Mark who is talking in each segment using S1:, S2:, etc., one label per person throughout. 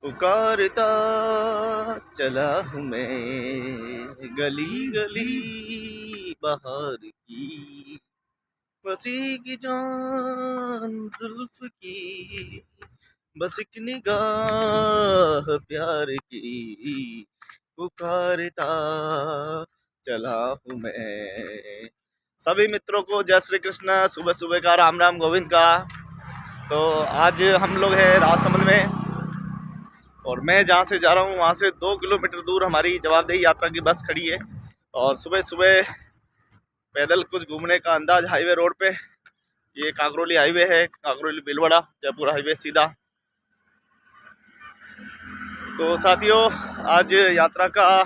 S1: पुकारता चला हूँ मैं गली गली बहार की, बसी की जान जुल्फ की, बस एक निगाह प्यार की, पुकारता चला हूँ मैं। सभी मित्रों को जय श्री कृष्ण, सुबह सुबह का राम राम गोविंद का। तो आज हम लोग हैं राजसमंद में, और मैं जहाँ से जा रहा हूँ वहाँ से 2 किलोमीटर दूर हमारी जवाबदेही यात्रा की बस खड़ी है। और सुबह सुबह पैदल कुछ घूमने का अंदाज हाईवे रोड पे, ये काकरोली हाईवे है, काकरोली भीलवाड़ा जयपुर हाईवे सीधा। तो साथियों, आज यात्रा का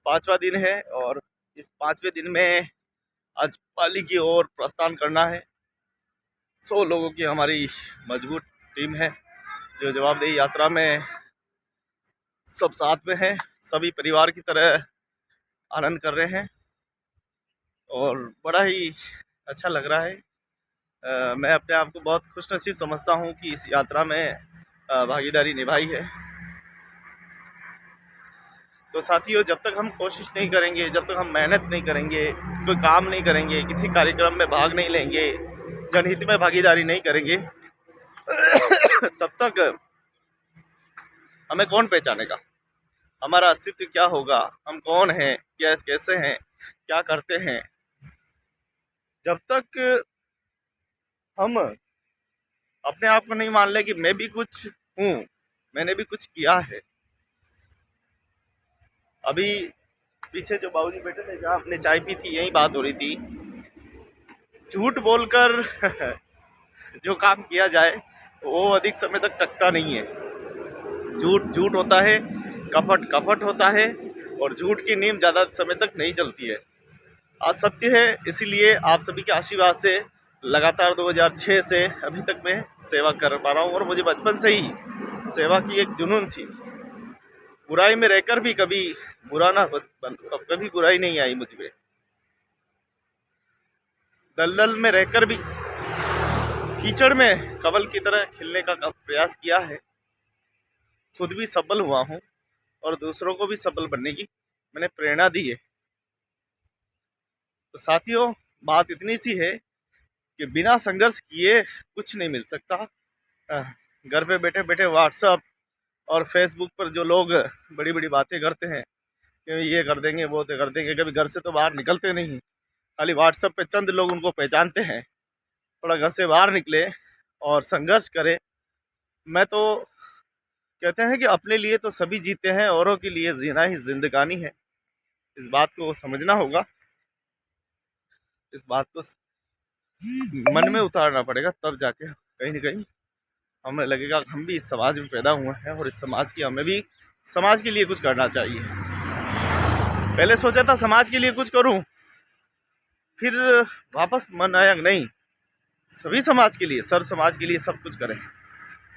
S1: 5वां दिन है और इस 5वें दिन में आज पाली की ओर प्रस्थान करना है। 100 लोगों की हमारी मजबूत टीम है जो जवाबदेही यात्रा में सब साथ में है, सभी परिवार की तरह आनंद कर रहे हैं और बड़ा ही अच्छा लग रहा है। मैं अपने आप को बहुत खुशनसीब समझता हूँ कि इस यात्रा में भागीदारी निभाई है। तो साथियों, जब तक हम कोशिश नहीं करेंगे, जब तक हम मेहनत नहीं करेंगे, कोई काम नहीं करेंगे, किसी कार्यक्रम में भाग नहीं लेंगे, जनहित में भागीदारी नहीं करेंगे तब तक हमें कौन पहचानेगा, हमारा अस्तित्व क्या होगा, हम कौन हैं, क्या कैसे हैं, क्या करते हैं। जब तक हम अपने आप को नहीं मान ले कि मैं भी कुछ हूँ, मैंने भी कुछ किया है। अभी पीछे जो बाबूजी बैठे थे, जहाँ हमने चाय पी थी, यही बात हो रही थी। झूठ बोलकर जो काम किया जाए वो अधिक समय तक टकता नहीं है। झूठ झूठ होता है, कपट कपट होता है, और झूठ की नींव ज़्यादा समय तक नहीं चलती है। आज सत्य है, इसीलिए आप सभी के आशीर्वाद से लगातार 2006 से अभी तक मैं सेवा कर पा रहा हूँ। और मुझे बचपन से ही सेवा की एक जुनून थी। बुराई में रहकर भी कभी बुरा ना कभी बुराई नहीं आई मुझ में। दलदल में रहकर भी कीचड़ में कमल की तरह खिलने का प्रयास किया है। खुद भी सफल हुआ हूँ और दूसरों को भी सफल बनने की मैंने प्रेरणा दी है। तो साथियों, बात इतनी सी है कि बिना संघर्ष किए कुछ नहीं मिल सकता। घर पे बैठे बैठे व्हाट्सअप और फेसबुक पर जो लोग बड़ी बड़ी बातें करते हैं कि ये कर देंगे, वो तो कर देंगे, कभी घर से तो बाहर निकलते नहीं, खाली व्हाट्सअप पे चंद लोग उनको पहचानते हैं। थोड़ा घर से बाहर निकले और संघर्ष करें। मैं तो कहते हैं कि अपने लिए तो सभी जीते हैं, औरों के लिए जीना ही जिंदगानी है। इस बात को समझना होगा, इस बात को मन में उतारना पड़ेगा, तब जाके कहीं ना कहीं हमें लगेगा कि हम भी इस समाज में पैदा हुए हैं और इस समाज की हमें भी समाज के लिए कुछ करना चाहिए। पहले सोचा था समाज के लिए कुछ करूं, फिर वापस मन आया नहीं, सभी समाज के लिए, सर समाज के लिए सब कुछ करें।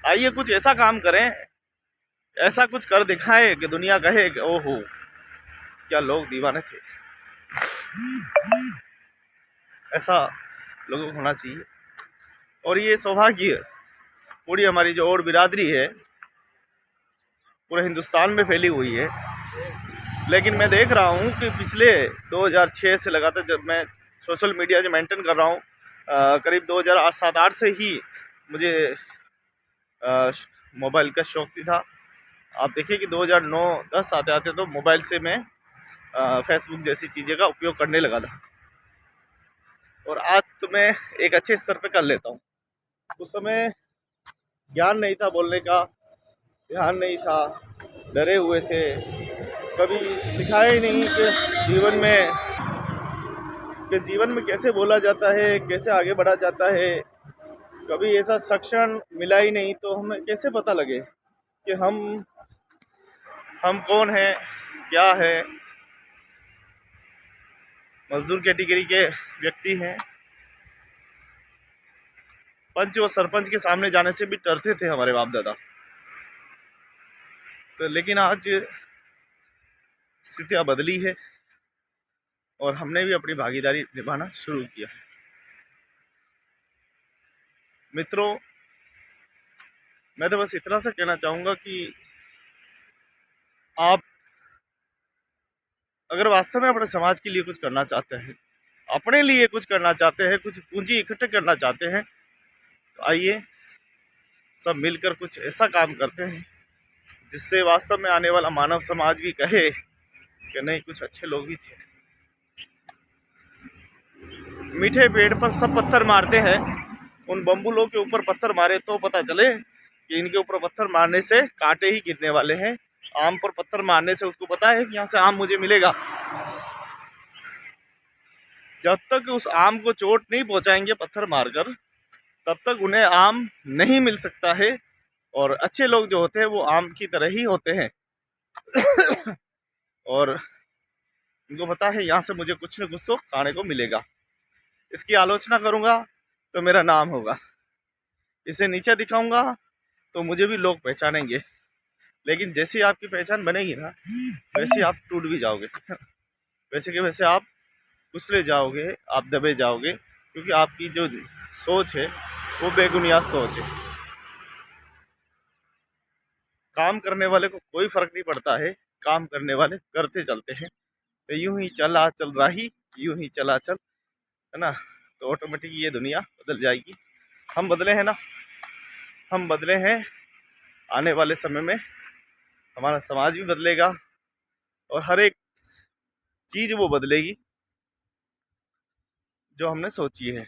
S1: आइए कुछ ऐसा काम करें, ऐसा कुछ कर दिखाएं कि दुनिया कहे कि ओहो क्या लोग दीवाने थे। ऐसा लोगों को होना चाहिए। और ये सौभाग्य पूरी हमारी जो और बिरादरी है पूरे हिंदुस्तान में फैली हुई है। लेकिन मैं देख रहा हूँ कि पिछले 2006 से लगातार, जब मैं सोशल मीडिया जो मेंटेन कर रहा हूँ, करीब 2007-8 से ही मुझे मोबाइल का शौक था। आप देखिए कि 2009-10 आते आते तो मोबाइल से मैं फेसबुक जैसी चीज़ें का उपयोग करने लगा था, और आज तो मैं एक अच्छे स्तर पे कर लेता हूँ। उस समय ज्ञान नहीं था, बोलने का ध्यान नहीं था, डरे हुए थे, कभी सिखाया ही नहीं कि जीवन में कैसे बोला जाता है, कैसे आगे बढ़ा जाता है। कभी ऐसा शिक्षण मिला ही नहीं, तो हमें कैसे पता लगे कि हम कौन हैं, क्या है। मजदूर कैटेगरी के व्यक्ति हैं, पंच और सरपंच के सामने जाने से भी डरते थे हमारे बाप दादा। तो लेकिन आज स्थितियाँ बदली है और हमने भी अपनी भागीदारी निभाना शुरू किया है। मित्रों, मैं तो बस इतना सा कहना चाहूँगा कि आप अगर वास्तव में अपने समाज के लिए कुछ करना चाहते हैं, अपने लिए कुछ करना चाहते हैं, कुछ पूंजी इकट्ठे करना चाहते हैं, तो आइए सब मिलकर कुछ ऐसा काम करते हैं जिससे वास्तव में आने वाला मानव समाज भी कहे कि नहीं, कुछ अच्छे लोग भी थे। मीठे पेड़ पर सब पत्थर मारते हैं, उन बम्बूलों के ऊपर पत्थर मारे तो पता चले कि इनके ऊपर पत्थर मारने से कांटे ही गिरने वाले हैं। आम पर पत्थर मारने से उसको पता है कि यहाँ से आम मुझे मिलेगा। जब तक उस आम को चोट नहीं पहुँचाएंगे पत्थर मारकर, तब तक उन्हें आम नहीं मिल सकता है। और अच्छे लोग जो होते हैं वो आम की तरह ही होते हैं और उनको पता है यहाँ से मुझे कुछ न कुछ तो खाने को मिलेगा। इसकी आलोचना करूँगा तो मेरा नाम होगा, इसे नीचे दिखाऊंगा तो मुझे भी लोग पहचानेंगे। लेकिन जैसी आपकी पहचान बनेगी ना, वैसे आप टूट भी जाओगे वैसे के वैसे आप कुचले जाओगे, आप दबे जाओगे, क्योंकि आपकी जो सोच है वो बेबुनियाद सोच है। काम करने वाले को कोई फर्क नहीं पड़ता है, काम करने वाले करते चलते हैं। तो यूं ही चला चल रही, यूं ही चला चल, है ना, तो ऑटोमेटिक ये दुनिया बदल जाएगी। हम बदले हैं ना, हम बदले हैं। आने वाले समय में हमारा समाज भी बदलेगा और हर एक चीज़ वो बदलेगी जो हमने सोची है।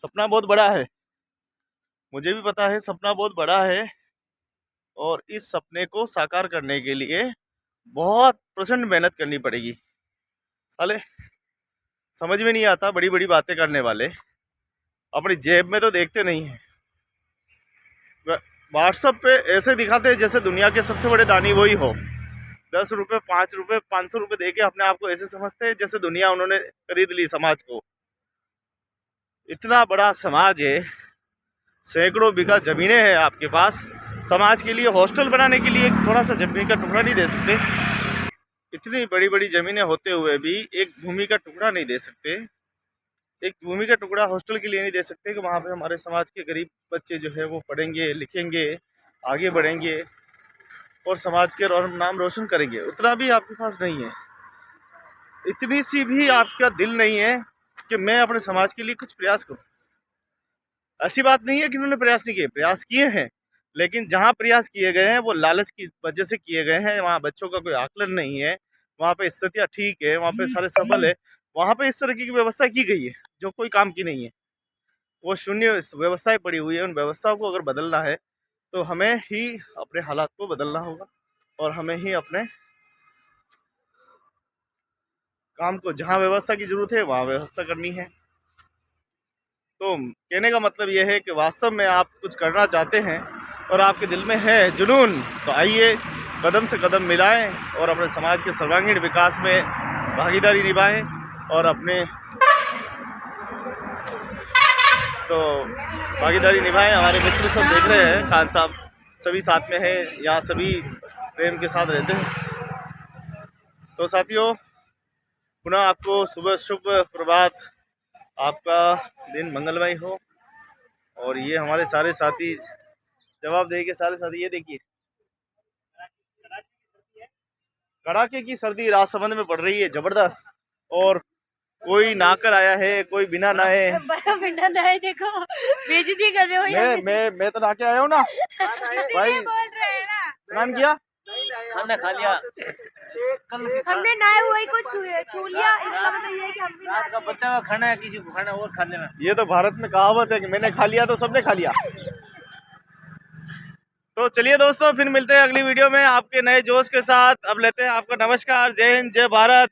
S1: सपना बहुत बड़ा है, मुझे भी पता है सपना बहुत बड़ा है, और इस सपने को साकार करने के लिए बहुत प्रचंड मेहनत करनी पड़ेगी। साले समझ में नहीं आता, बड़ी बड़ी बातें करने वाले अपनी जेब में तो देखते नहीं हैं। व्हाट्सएप पे ऐसे दिखाते हैं जैसे दुनिया के सबसे बड़े दानी वही हो। 10 रुपये, 5 रुपये, 500 रुपये दे के अपने आप को ऐसे समझते हैं जैसे दुनिया उन्होंने खरीद ली समाज को। इतना बड़ा समाज है, सैकड़ों बीघा ज़मीनें हैं आपके पास, समाज के लिए हॉस्टल बनाने के लिए थोड़ा सा ज़मीन का टुकड़ा नहीं दे सकते। इतनी बड़ी बड़ी ज़मीनें होते हुए भी एक भूमि का टुकड़ा नहीं दे सकते, एक भूमि का टुकड़ा हॉस्टल के लिए नहीं दे सकते कि वहाँ पे हमारे समाज के गरीब बच्चे जो है वो पढ़ेंगे, लिखेंगे, आगे बढ़ेंगे और समाज के नाम रोशन करेंगे। उतना भी आपके पास नहीं है, इतनी सी भी आपका दिल नहीं है कि मैं अपने समाज के लिए कुछ प्रयास करूँ। ऐसी बात नहीं है कि उन्होंने प्रयास नहीं किए, प्रयास किए हैं, लेकिन जहाँ प्रयास किए गए हैं वो लालच की वजह से किए गए हैं। वहाँ बच्चों का कोई आकलन नहीं है, वहाँ पे स्थितियाँ ठीक है, वहाँ पे सारे सबल है, वहाँ पे इस तरह की व्यवस्था की गई है जो कोई काम की नहीं है। वो शून्य व्यवस्थाएं पड़ी हुई है। उन व्यवस्थाओं को अगर बदलना है तो हमें ही अपने हालात को बदलना होगा और हमें ही अपने काम को, जहाँ व्यवस्था की ज़रूरत है वहाँ व्यवस्था करनी है। तो कहने का मतलब ये है कि वास्तव में आप कुछ करना चाहते हैं और आपके दिल में है जुनून, तो आइए कदम से कदम मिलाएं और अपने समाज के सर्वांगीण विकास में भागीदारी निभाएं। और अपने तो भागीदारी निभाएं। हमारे मित्र सब देख रहे हैं, खान साहब सभी साथ में हैं, यहाँ सभी प्रेम के साथ रहते हैं। तो साथियों, पुनः आपको सुबह शुभ प्रभात, आपका दिन मंगलमय हो। और ये हमारे सारे साथी जवाब देंगे, सारे साथी। ये देखिए कड़ाके की सर्दी राजसमंद में पड़ रही है जबरदस्त, और कोई नहाकर आया है, कोई बिना नहाए।
S2: देखो बेइज्जती कर रहे हो।
S1: मैं तो नहा के आया हूँ ना भाई,
S2: बोल रहे हैं ना,
S1: स्नान किया,
S3: खाना खा लिया,
S2: हमने नहाए हुए को छू लिया, इसका मतलब ये है कि हम भी
S3: रात का बच्चा का खाना है, किसी को खाना और खा लेना।
S1: ये तो भारत में कहावत है कि मैंने खा लिया तो सबने खा लिया। तो चलिए दोस्तों, फिर मिलते हैं अगली वीडियो में आपके नए जोश के साथ। अब लेते हैं आपका नमस्कार। जय हिंद, जय भारत।